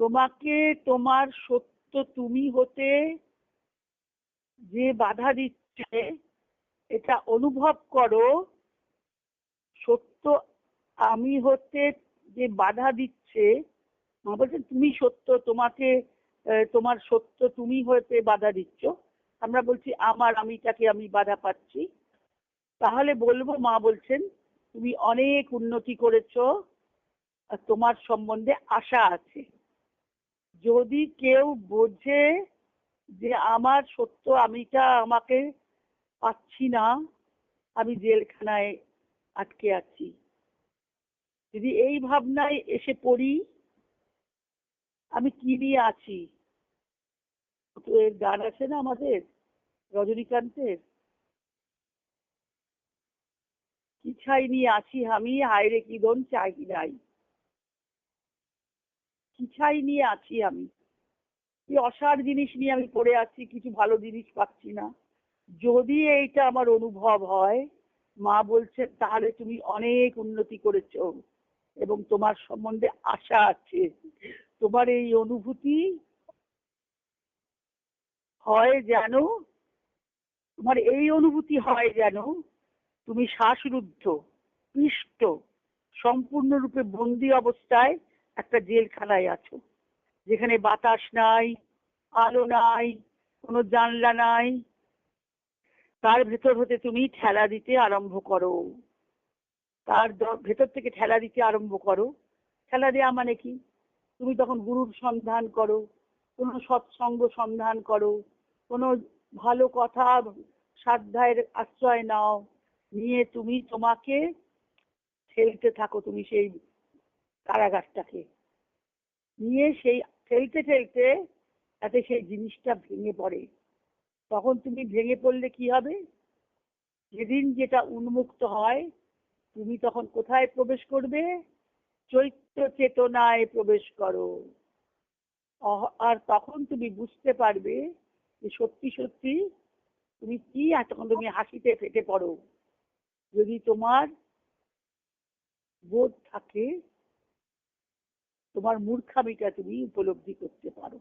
তোমাকে তোমার সত্য তুমি হতে যে বাধা দিচ্ছে এটা অনুভব করো। সত্য আমি হতে যে বাধা দিচ্ছে, মা বলছেন তুমি সত্য, তোমাকে তোমার সত্য তুমি হতে বাধা দিচ্ছ। আমরা বলছি আমার আমিটাকে আমি বাধা পাচ্ছি। তাহলে বলবো, মা বলছেন তুমি অনেক উন্নতি করেছো আর তোমার সম্বন্ধে আশা আছে। যদি কেউ বোঝে যে আমার সত্য আমিটা আমাকে পাচ্ছি না, আমি জেলখানায় আটকে আছি, যদি এই ভাবনায় এসে পড়ি আমি কি নিয়ে আছি। তো এর গান আছে না আমাদের রজনীকান্তের, কি ছাই নিয়ে আছি আমি, হায়রে কি দন চাই নাই। কি ছাই নিয়ে আছি আমি, কি অসার জিনিস নিয়ে আমি পড়ে আছি, কিছু ভালো জিনিস পাচ্ছি না। যদি এইটা আমার অনুভব হয়, মা বলছে তাহলে তুমি অনেক উন্নতি করেছো এবং তোমার সম্বন্ধে আশা আছে। তোমার এই অনুভূতি হয় যেন, তোমার এই অনুভূতি হয় যেন তুমি শ্বাসরুদ্ধ, পিষ্ট, সম্পূর্ণরূপে বন্দি অবস্থায় একটা জেলখানায় আছো, যেখানে বাতাস নাই, আলো নাই, কোনো জানলা নাই। তার ভেতর হতে তুমি ঠেলা দিতে আরম্ভ করো, তার ভেতর থেকে ঠেলা দিতে আরম্ভ করো। ঠেলা দেওয়া মানে কি? তুমি তখন গুরুর সন্ধান করো, কোনো সৎসঙ্গ সন্ধান করো, কোনো ভালো কথা সাধ্যায়ের আশ্রয় নাও, নিয়ে তুমি তোমাকে ঠেলতে থাকো, তুমি সেই কারাগারটাকে নিয়ে সেই ঠেলতে ঠেলতে তাতে সেই জিনিসটা ভেঙে পড়ে। তখন তুমি ভেঙে পড়লে কি হবে? যেদিন যেটা উন্মুক্ত হয়, তুমি তখন কোথায় প্রবেশ করবে? চৈত্য চেতনায় প্রবেশ করো। আর তখন তুমি বুঝতে পারবে যে সত্যি সত্যি তুমি কি, আর তখন তুমি হাসিতে ফেটে পড়ো। যদি তোমার বোধ থাকে, তোমার মূর্খামিটা তুমি উপলব্ধি করতে পারো।